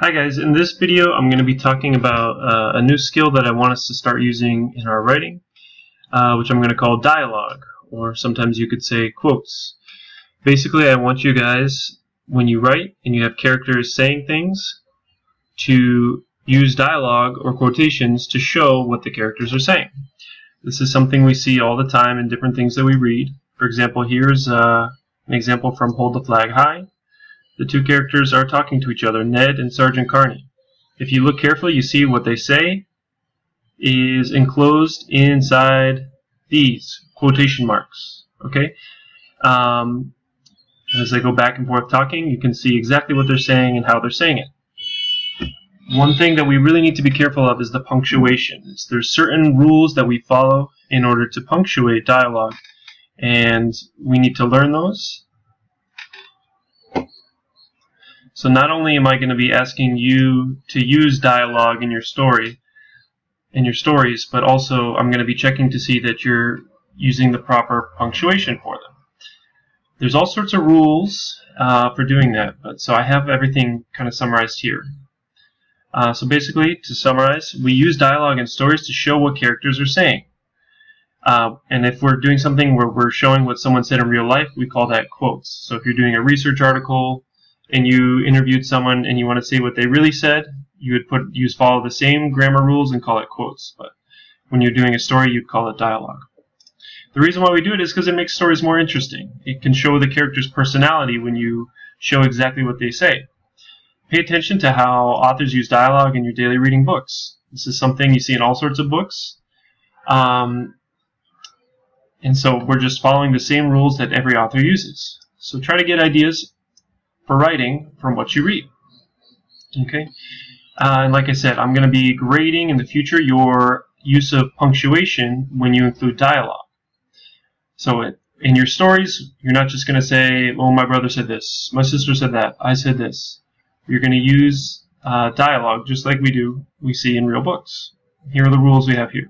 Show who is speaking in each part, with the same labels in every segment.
Speaker 1: Hi guys, in this video I'm going to be talking about a new skill that I want us to start using in our writing, which I'm going to call dialogue, or sometimes you could say quotes. Basically, I want you guys, when you write and you have characters saying things, to use dialogue or quotations to show what the characters are saying. This is something we see all the time in different things that we read. For example, here's an example from Hold the Flag High. The two characters are talking to each other, Ned and Sergeant Carney. If you look carefully, you see what they say is enclosed inside these quotation marks. Okay? As they go back and forth talking, you can see exactly what they're saying and how they're saying it. One thing that we really need to be careful of is the punctuation. There's certain rules that we follow in order to punctuate dialogue, and we need to learn those. So not only am I going to be asking you to use dialogue in your stories, but also I'm going to be checking to see that you're using the proper punctuation for them. There's all sorts of rules for doing that, so I have everything kind of summarized here. So basically, to summarize, we use dialogue in stories to show what characters are saying. And if we're doing something where we're showing what someone said in real life, we call that quotes. So if you're doing a research article and you interviewed someone and you want to say what they really said, you would follow the same grammar rules and call it quotes. But when you're doing a story, you'd call it dialogue. The reason why we do it is because it makes stories more interesting. It can show the character's personality when you show exactly what they say. Pay attention to how authors use dialogue in your daily reading books. This is something you see in all sorts of books. And so we're just following the same rules that every author uses. So try to get ideas for writing from what you read. Okay? And like I said, I'm going to be grading in the future your use of punctuation when you include dialogue. So in your stories, you're not just going to say, oh, my brother said this, my sister said that, I said this. You're going to use dialogue just like we see in real books. Here are the rules we have here.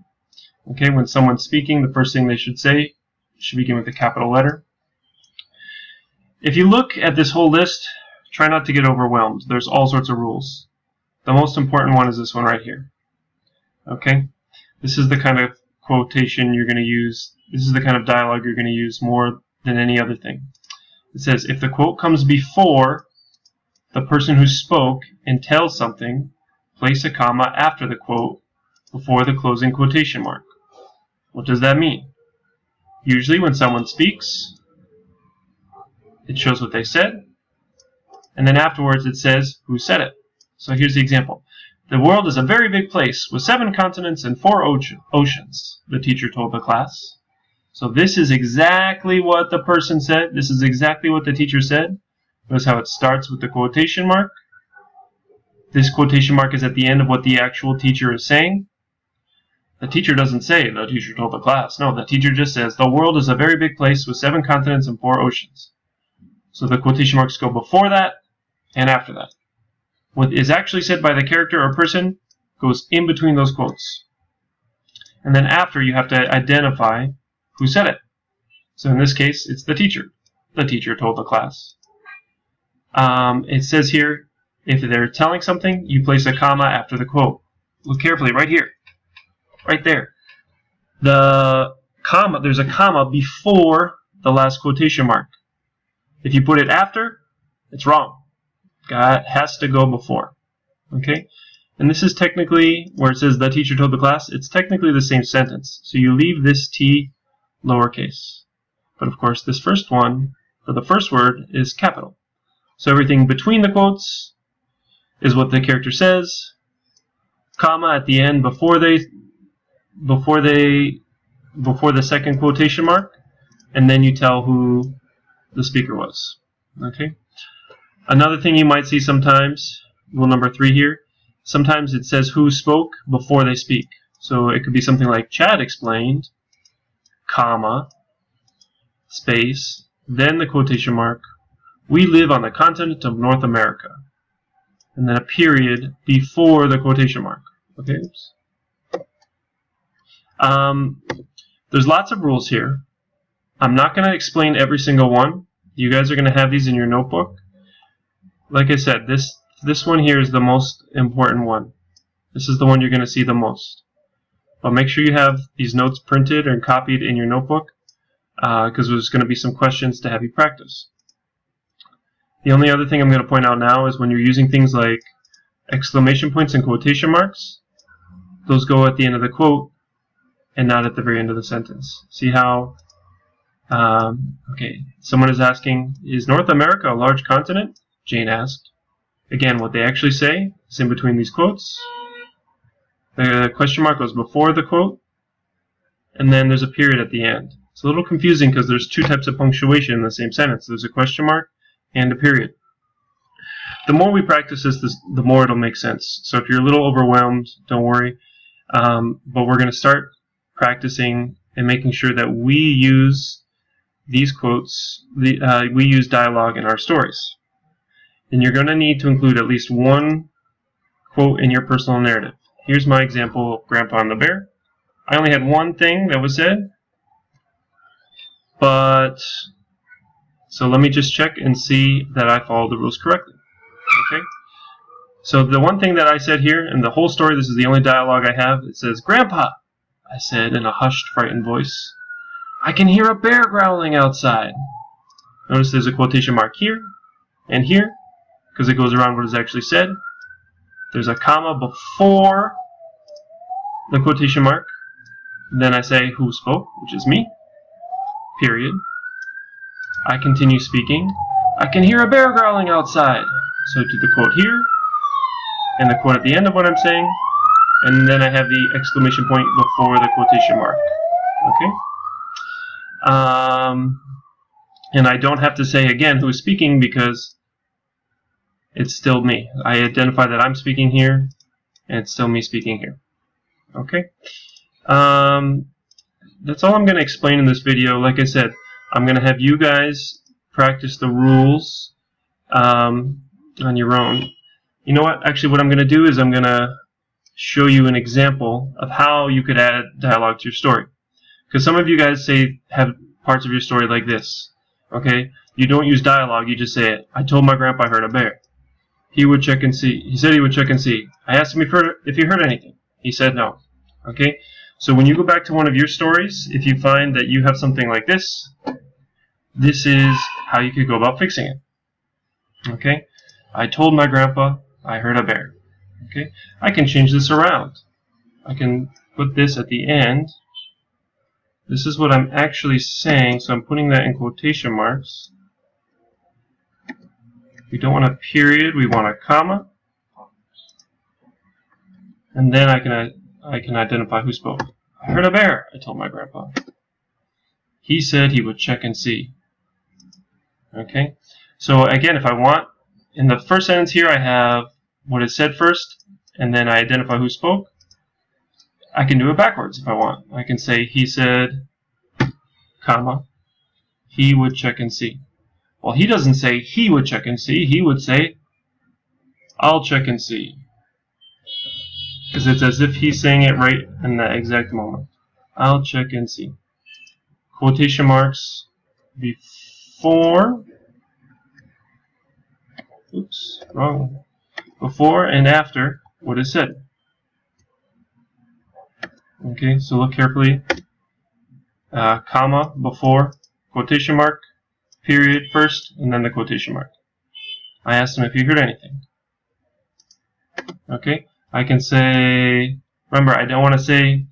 Speaker 1: Okay, when someone's speaking, the first thing they should say should begin with a capital letter. If you look at this whole list, try not to get overwhelmed. There's all sorts of rules. The most important one is this one right here. Okay? This is the kind of quotation you're going to use. This is the kind of dialogue you're going to use more than any other thing. It says, if the quote comes before the person who spoke and tells something, place a comma after the quote before the closing quotation mark. What does that mean? Usually when someone speaks, it shows what they said, and then afterwards it says who said it. So here's the example. The world is a very big place with 7 continents and 4 oceans, the teacher told the class. So this is exactly what the person said. This is exactly what the teacher said. Notice how it starts with the quotation mark. This quotation mark is at the end of what the actual teacher is saying. The teacher doesn't say, the teacher told the class. No, the teacher just says, the world is a very big place with 7 continents and 4 oceans. So the quotation marks go before that and after that. What is actually said by the character or person goes in between those quotes. And then after, you have to identify who said it. So in this case, it's the teacher. The teacher told the class. It says here, if they're telling something, you place a comma after the quote. Look carefully, right here. Right there. There's a comma before the last quotation mark. If you put it after, it's wrong. It has to go before. Okay? And this is technically, where it says the teacher told the class, it's technically the same sentence. So you leave this T lowercase. But of course, this first one, for the first word, is capital. So everything between the quotes is what the character says, comma at the end before the second quotation mark, and then you tell who the speaker was. Okay? Another thing you might see sometimes, rule number 3 here, sometimes it says who spoke before they speak. So it could be something like Chad explained, comma, space, then the quotation mark, we live on the continent of North America, and then a period before the quotation mark. Okay? Oops. There's lots of rules here. I'm not going to explain every single one. You guys are going to have these in your notebook. Like I said, this This one here is the most important one. This is the one you're going to see the most. But make sure you have these notes printed and copied in your notebook, because there's going to be some questions to have you practice. The only other thing I'm going to point out now is when you're using things like exclamation points and quotation marks, those go at the end of the quote and not at the very end of the sentence. See how, okay, someone is asking, is North America a large continent? Jane asked. Again, what they actually say is in between these quotes. The question mark goes before the quote, and then there's a period at the end. It's a little confusing because there's two types of punctuation in the same sentence. There's a question mark and a period. The more we practice this, the more it'll make sense. So if you're a little overwhelmed, don't worry. But we're going to start practicing and making sure that we use these quotes, we use dialogue in our stories. And you're going to need to include at least one quote in your personal narrative. Here's my example of Grandpa and the Bear. I only had one thing that was said, but so let me just check and see that I followed the rules correctly. Okay. So the one thing that I said here in the whole story, this is the only dialogue I have. It says, "Grandpa," I said in a hushed, frightened voice, "I can hear a bear growling outside." Notice there's a quotation mark here and here because it goes around what is actually said. There's a comma before the quotation mark. Then I say who spoke, which is me, period. I continue speaking. "I can hear a bear growling outside." So to the quote here, and the quote at the end of what I'm saying, and then I have the exclamation point before the quotation mark. Okay? And I don't have to say again who is speaking because it's still me. I identify that I'm speaking here, and it's still me speaking here. Okay? That's all I'm going to explain in this video. Like I said, I'm going to have you guys practice the rules on your own. You know what? Actually, what I'm going to do is I'm going to show you an example of how you could add dialogue to your story. Because some of you guys have parts of your story like this. Okay? You don't use dialogue, you just say it. "I told my grandpa I heard a bear. He would check and see. He said he would check and see. I asked him if he heard anything. He said no." Okay? So when you go back to one of your stories, if you find that you have something like this, this is how you could go about fixing it. Okay? "I told my grandpa I heard a bear." Okay? I can change this around. I can put this at the end. This is what I'm actually saying, so I'm putting that in quotation marks. We don't want a period, we want a comma. And then I can identify who spoke. "I heard a bear," I told my grandpa. "He said he would check and see." Okay? So again, if I want, in the first sentence here I have what is said first, and then I identify who spoke. I can do it backwards if I want. I can say he said, comma, he would check and see. Well, he doesn't say he would check and see. He would say, I'll check and see. Because it's as if he's saying it right in that exact moment. I'll check and see. Quotation marks before, oops, wrong one. Before and after what is said. Okay, so look carefully. Comma before, quotation mark, period first, and then the quotation mark. I asked him if he heard anything. Okay, I can say, remember, I don't want to say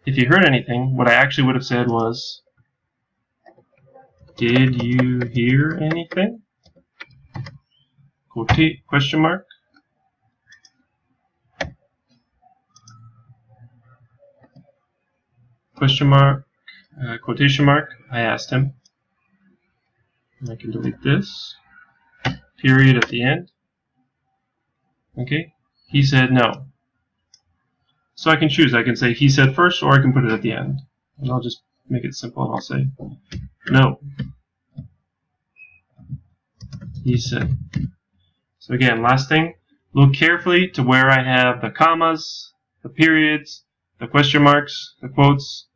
Speaker 1: if you heard anything. What I actually would have said was, did you hear anything? Question mark. Question mark, quotation mark, I asked him. And I can delete this. Period at the end. Okay, he said no. So I can choose. I can say he said first, or I can put it at the end. And I'll just make it simple and I'll say no. He said. So again, last thing, look carefully to where I have the commas, the periods, the question marks, the quotes.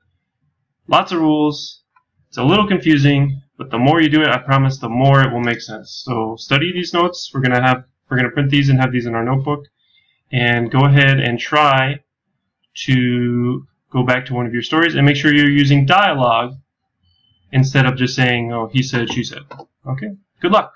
Speaker 1: Lots of rules. It's a little confusing, but the more you do it, I promise, the more it will make sense. So study these notes. We're going to have We're going to print these and have these in our notebook. And go ahead and try to go back to one of your stories and make sure you're using dialogue instead of just saying, oh, he said, she said. Okay? Good luck.